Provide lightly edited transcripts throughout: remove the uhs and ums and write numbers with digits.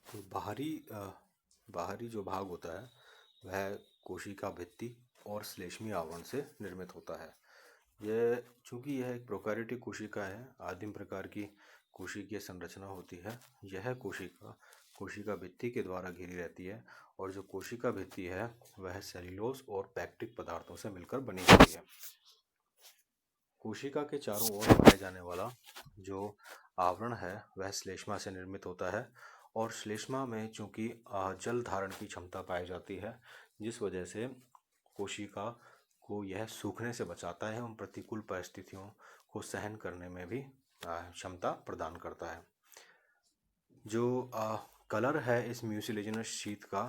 तो बाहरी जो भाग होता है वह कोशिका भित्ति और श्लेष्मीय आवरण से निर्मित होता है। यह चूंकि यह एक प्रोकैरियोटिक कोशिका है, आदिम प्रकार की कोशिकीय संरचना होती है। यह कोशिका कोशिका भित्ति के द्वारा घिरी रहती है और जो कोशिका भित्ति है वह सेल्यूलोज और पैक्टिक पदार्थों से मिलकर बनी होती है। कोशिका के चारों ओर पाए जाने वाला जो आवरण है वह श्लेष्मा से निर्मित होता है और श्लेष्मा में चूंकि जल धारण की क्षमता पाई जाती है, जिस वजह से कोशिका को यह सूखने से बचाता है और प्रतिकूल परिस्थितियों को सहन करने में भी क्षमता प्रदान करता है। जो कलर है इस म्यूसिलेजिनस शीट का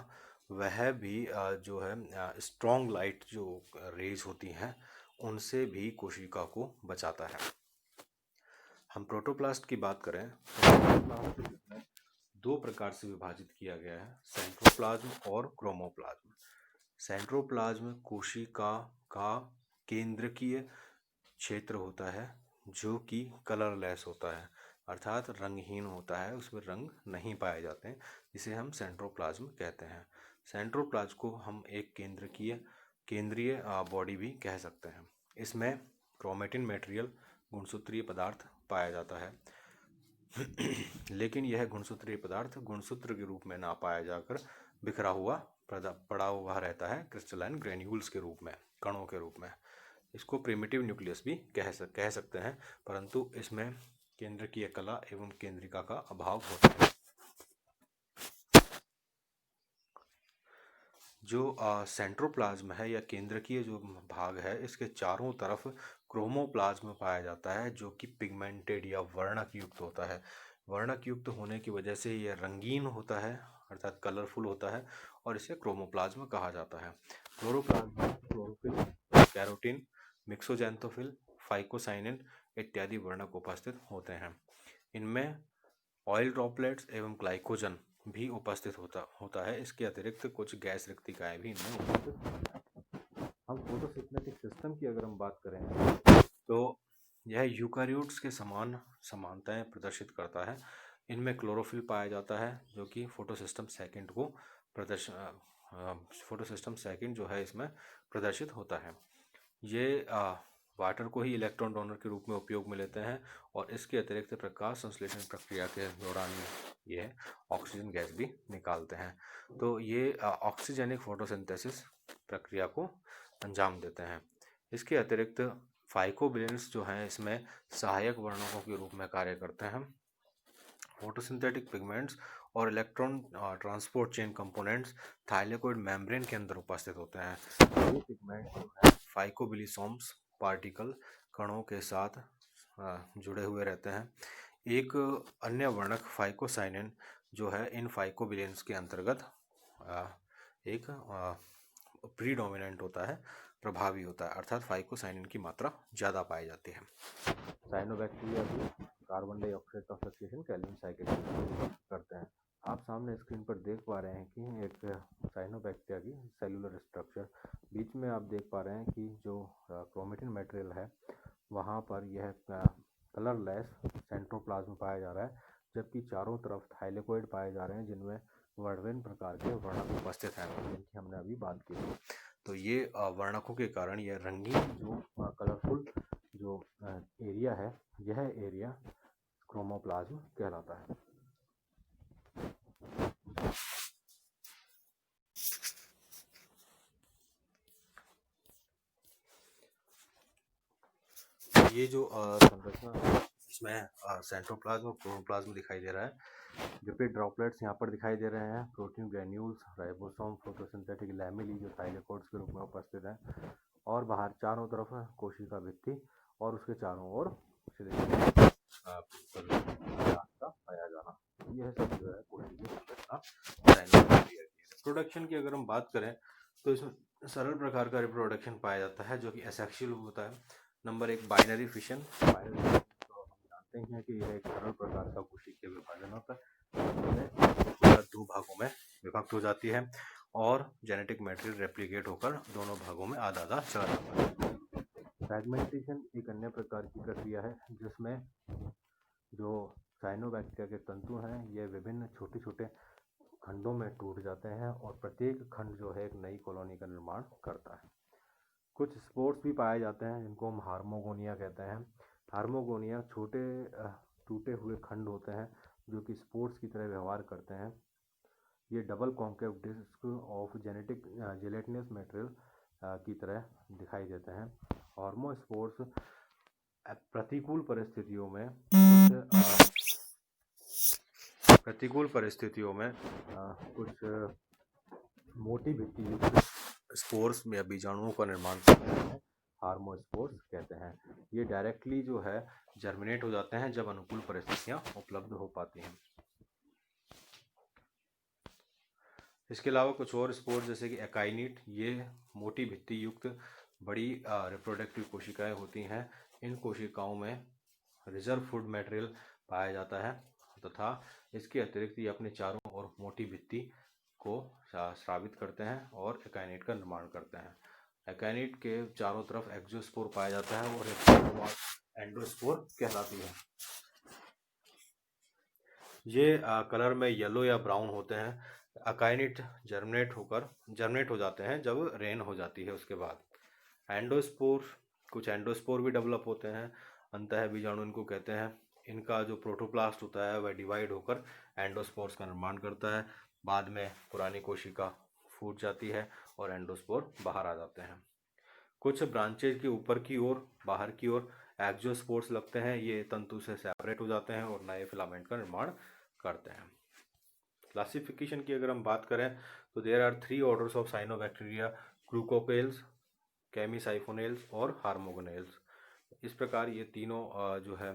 वह भी जो है स्ट्रॉन्ग लाइट जो रेज होती हैं उनसे भी कोशिका को बचाता है। हम प्रोटोप्लास्ट की बात करें तो प्रोटोप्लास्ट में दो प्रकार से विभाजित किया गया है, सेंट्रोप्लाज्म और क्रोमोप्लाज्म। सेंट्रोप्लाज्म कोशिका का केंद्रकीय क्षेत्र होता है जो कि कलरलेस होता है, अर्थात रंगहीन होता है, उसमें रंग नहीं पाए जाते हैं, जिसे हम सेंट्रोप्लाज्म कहते हैं। सेंट्रोप्लाज्म को हम एक केंद्रीय बॉडी भी कह सकते हैं। इसमें क्रोमेटिन मटेरियल गुणसूत्रीय पदार्थ पाया जाता है लेकिन यह गुणसूत्रीय पदार्थ गुणसूत्र के रूप में ना पाया जाकर बिखरा हुआ पड़ा हुआ रहता है क्रिस्टलाइन ग्रेन्यूल्स के रूप में, कणों के रूप में। इसको प्रिमिटिव न्यूक्लियस भी कह सकते हैं, परंतु इसमें केंद्रकीय कला एवं केंद्रिका का अभाव होता है। जो सेंट्रोप्लाज्म है या केंद्रकीय जो भाग है, इसके चारों तरफ क्रोमोप्लाज्म पाया जाता है जो कि पिगमेंटेड या वर्णक युक्त होता है। वर्णक युक्त होने की वजह से यह रंगीन होता है, अर्थात कलरफुल होता है, और इसे क्रोमोप्लाज्म कहा जाता है। क्लोरोप्लाज्म क्लोरोफिल, कैरोटीन, मिक्सोजैंथोफिल, फाइकोसाइनिन इत्यादि वर्णक उपस्थित होते हैं। इनमें ऑयल ड्रॉपलेट्स एवं ग्लाइकोजन भी उपस्थित होता है। इसके अतिरिक्त कुछ गैस रिक्तिकाएं भी इनमें उपस्थित होती हैं। हम फोटोसिंथेटिक सिस्टम की अगर हम बात करें तो यह यूकारियोट्स के समान समानताएं प्रदर्शित करता है। इनमें क्लोरोफिल पाया जाता है जो कि फोटोसिस्टम सेकंड जो है इसमें प्रदर्शित होता है। ये वाटर को ही इलेक्ट्रॉन डोनर के रूप में उपयोग में लेते हैं और इसके अतिरिक्त प्रकाश संश्लेषण प्रक्रिया के दौरान ये ऑक्सीजन गैस भी निकालते हैं। तो ये ऑक्सीजेनिक फोटोसिंथेसिस प्रक्रिया को अंजाम देते हैं। इसके अतिरिक्त फाइकोबिलेंस जो हैं इसमें सहायक वर्णकों के रूप में कार्य करते हैं। फोटोसिंथेटिक पिगमेंट्स और electron transport chain components thylakoid membrane के अंदर उपस्थित होते हैं। ये पिगमेंट जो है फाइकोबिलिसोम्स पार्टिकल कणों के साथ जुड़े हुए रहते हैं। एक अन्य वर्णक फाइकोसाइनिन जो है इन फाइकोबिलेंस के अंतर्गत एक प्रीडोमिनेंट होता है, प्रभावी होता है, अर्थात फाइकोसाइनिन की मात्रा ज़्यादा पाई जाती है। साइनोबैक्टीरिया भी कार्बन डाइऑक्साइड का फ्लक्चुएशन कैल्विन साइकिल करते हैं। आप सामने स्क्रीन पर देख पा रहे हैं कि एक साइनोबैक्टीरिया की सेलुलर स्ट्रक्चर, बीच में आप देख पा रहे हैं कि जो क्रोमेटिन मटेरियल है वहाँ पर यह कलरलेस सेंट्रोप्लाज्म पाया जा रहा है, जबकि चारों तरफ थाइलेकोइड पाए जा रहे हैं जिनमें विभिन्न प्रकार के वर्णक उपस्थित हैं जिनकी हमने अभी बात की थी। तो ये वर्णकों के कारण यह रंगीन जो कलरफुल जो एरिया है, यह एरिया क्रोमोप्लाज्म कहलाता है। ये जो संरचना इसमें सेंट्रोप्लाज्म और क्रोमोप्लाज्म दिखाई दे रहा है। लिपिड ड्रॉपलेट्स यहाँ पर दिखाई दे रहे हैं, protein granules, ribosome, photosynthetic lamellae जो थाइलेकोइड्स के रूप में उपस्थित हैं, और बाहर चारों तरफ कोशिका भित्ति और उसके चारों ओर पाया जाना, यह सब जो है कोशिका संरचना। रिप्रोडक्शन की अगर हम बात करें तो इसमें सरल प्रकार का रिप्रोडक्शन पाया जाता है जो कि एसेक्सुअल होता है। नंबर एक, बाइनरी फिशन। तो हम जानते हैं कि यह एक सरल प्रकार का कोशिकीय विभाजन होता है, दो भागों में विभक्त हो जाती है और जेनेटिक मटेरियल रेप्लिकेट होकर दोनों भागों में आधा आधा चला जाता है। फ्रैगमेंटेशन एक अन्य प्रकार की प्रक्रिया है जिसमें जो साइनोबैक्टीरिया के तंतु हैं यह विभिन्न छोटे छोटे खंडों में टूट जाते हैं और प्रत्येक खंड जो है एक नई कॉलोनी का निर्माण करता है। कुछ स्पोर्स भी पाए जाते हैं जिनको हम हार्मोगोनिया कहते हैं। हार्मोगोनिया छोटे टूटे हुए खंड होते हैं जो कि स्पोर्स की तरह व्यवहार करते हैं। ये double concave disc of gelatinous material की तरह दिखाई देते हैं। हार्मोस्पोर्स प्रतिकूल परिस्थितियों में कुछ मोटी भित्ति युक्त स्पोर्स या बीजाणुओं का निर्माण करते हैं, हार्मोस्पोर्स कहते हैं। ये डायरेक्टली जो है जर्मिनेट हो जाते हैं जब अनुकूल परिस्थितियां उपलब्ध हो पाती हैं। इसके अलावा कुछ और स्पोर्स जैसे कि एकाइनिट, ये मोटी भित्ति युक्त बड़ी रिप्रोडक्टिव कोशिकाएं होती हैं। इन कोशिकाओं में रिजर्व फूड मटेरियल पाया जाता है तथा इसके अतिरिक्त ये अपने चारों ओर मोटी भित्ति को स्रावित करते हैं और एकाइनेट का निर्माण करते हैं। एकाइनेट के चारों तरफ एक्सोस्पोर पाया जाता है और एक एंडोस्पोर कहलाती है। ये कलर में येलो या ब्राउन होते हैं। अकाइनेट जर्मिनेट हो जाते हैं जब रेन हो जाती है। उसके बाद कुछ एंडोस्पोर भी डेवलप होते हैं। अंतः बीजाणु इनको कहते हैं। इनका जो प्रोटोप्लास्ट होता है वह डिवाइड होकर एंडोस्पोर्स का निर्माण करता है। बाद में पुरानी कोशिका फूट जाती है और एंडोस्पोर बाहर आ जाते हैं। कुछ ब्रांचेज के ऊपर की ओर बाहर की ओर एक्सोस्पोर्स लगते हैं। ये तंतु से सेपरेट हो जाते हैं और नए फिलामेंट का निर्माण करते हैं। क्लासिफिकेशन की अगर हम बात करें तो there are 3 orders of cyanobacteria, chroococcales, chamaesiphonales और हार्मोगोनेल्स। इस प्रकार ये तीनों जो है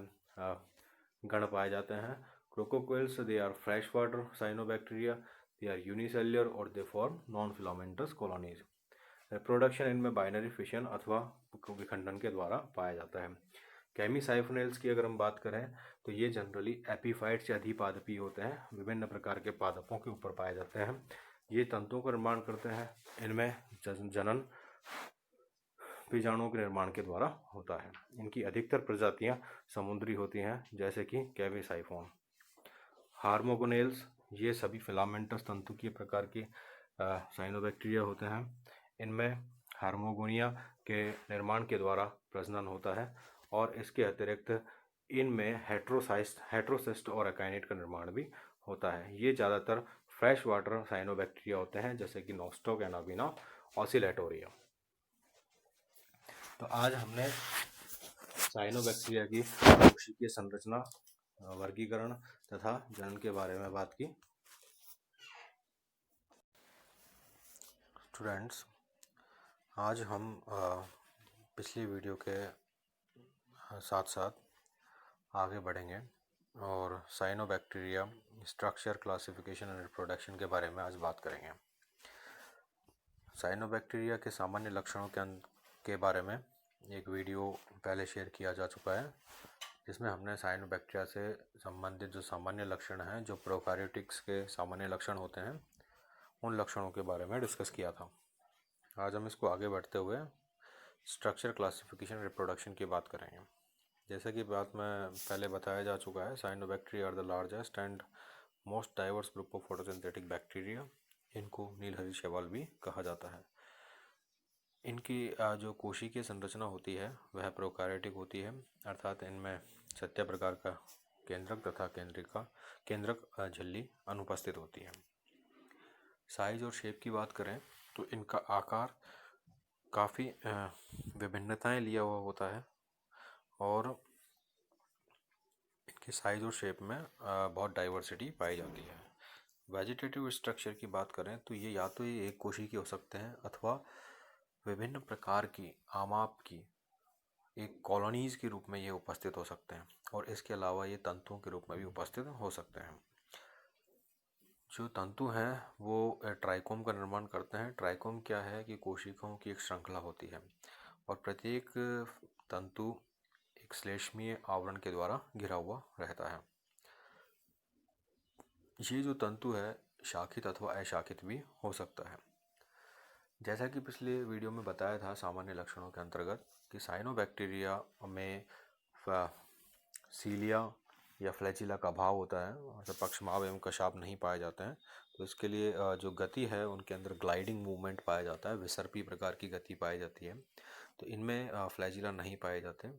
गण पाए जाते हैं। Chroococcales they are fresh water cyanobacteria, they are unicellular और they form non filamentous colonies. Reproduction इनमें बाइनरी फिशन अथवा विखंडन के द्वारा पाया जाता है। केमीसाइफोनेल्स की अगर हम बात करें तो ये जनरली एपीफाइट्स या अधिपादपी होते हैं। विभिन्न प्रकार के पादपों के ऊपर पाए जाते हैं। ये तंतुओं का निर्माण करते हैं। इनमें जनन बीजाणुओं के निर्माण के द्वारा होता है। इनकी अधिकतर प्रजातियां समुद्री होती हैं जैसे कि केमीसाइफोन। हार्मोगोनेल्स ये सभी फिलामेंटस तंतु के प्रकार के साइनोबैक्टीरिया होते हैं। इनमें हार्मोगोनिया के निर्माण के द्वारा प्रजनन होता है और इसके अतिरिक्त इनमें हेट्रोसिस्ट और अकाइनेट का निर्माण भी होता है। ये ज़्यादातर फ्रेश वाटर साइनोबैक्टीरिया होते हैं जैसे कि नोस्टोक एनाबिना ऑसिलेटोरिया। तो आज हमने साइनोबैक्टीरिया की कोशिकीय संरचना, वर्गीकरण तथा जनन के बारे में बात की। स्टूडेंट्स, आज हम पिछली वीडियो के साथ साथ आगे बढ़ेंगे और cyanobacteria structure, classification and reproduction के बारे में आज बात करेंगे। साइनोबैक्टीरिया के सामान्य लक्षणों के बारे में एक वीडियो पहले शेयर किया जा चुका है जिसमें हमने साइनोबैक्टीरिया से संबंधित जो सामान्य लक्षण हैं, जो प्रोकैरियोटिक्स के सामान्य लक्षण होते हैं, उन लक्षणों के बारे में डिस्कस किया था। आज हम इसको आगे बढ़ते हुए स्ट्रक्चर, क्लासिफिकेशन, रिप्रोडक्शन की बात करेंगे। जैसे कि बात में पहले बताया जा चुका है, cyanobacteria are the largest and most diverse group of photosynthetic bacteria. इनको नीलहरी शैवाल भी कहा जाता है। इनकी जो कोशिकीय संरचना होती है वह प्रोकैरियोटिक होती है, अर्थात इनमें सत्य प्रकार का केंद्रक तथा केंद्रक झिल्ली अनुपस्थित होती है। साइज और शेप की बात करें तो इनका आकार काफ़ी विभिन्नताएं लिया हुआ होता है और इनके साइज और शेप में बहुत डाइवर्सिटी पाई जाती है। वेजिटेटिव स्ट्रक्चर की बात करें तो ये या तो ये एक कोशिकीय हो सकते हैं अथवा विभिन्न प्रकार की आमाप की एक कॉलोनीज़ के रूप में ये उपस्थित हो सकते हैं और इसके अलावा ये तंतुओं के रूप में भी उपस्थित हो सकते हैं। जो तंतु हैं वो ट्राइकोम का निर्माण करते हैं। ट्राइकोम क्या है कि कोशिकाओं की एक श्रृंखला होती है और प्रत्येक तंतु एक श्लेष्मीय आवरण के द्वारा घिरा हुआ रहता है। ये जो तंतु है शाखित अथवा अशाखित भी हो सकता है। जैसा कि पिछले वीडियो में बताया था सामान्य लक्षणों के अंतर्गत कि साइनोबैक्टीरिया में सीलिया, या फ्लैजिला का अभाव होता है, मतलब पक्षमाव एवं कशाभ नहीं पाए जाते हैं, तो इसके लिए जो गति है उनके अंदर ग्लाइडिंग मूवमेंट पाया जाता है, विसर्पी प्रकार की गति पाई जाती है। तो इनमें फ्लैजिला नहीं पाए जाते।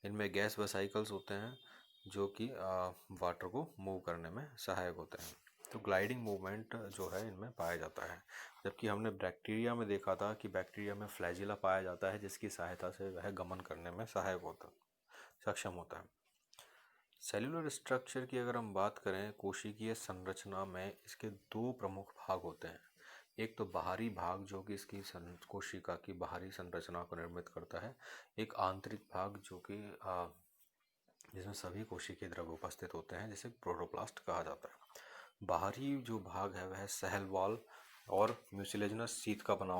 इनमें गैस वेसाइकल्स होते हैं जो कि वाटर को मूव करने में सहायक होते हैं। तो ग्लाइडिंग मूवमेंट जो है इनमें पाया जाता है। जबकि हमने बैक्टीरिया में देखा था कि बैक्टीरिया में फ्लैजिला पाया जाता है जिसकी सहायता से वह गमन करने में सक्षम होता है। सेल्यूलर स्ट्रक्चर की अगर हम बात करें, कोशिकीय संरचना में इसके दो प्रमुख भाग होते हैं। एक तो बाहरी भाग जो कि इसकी कोशिका की बाहरी संरचना को निर्मित करता है, एक आंतरिक भाग जो कि जिसमें सभी कोशिकीय द्रव्य उपस्थित होते हैं, जिसे प्रोटोप्लास्ट कहा जाता है। बाहरी जो भाग है वह सेल वॉल और म्यूसिलेजिनस शीथ का बना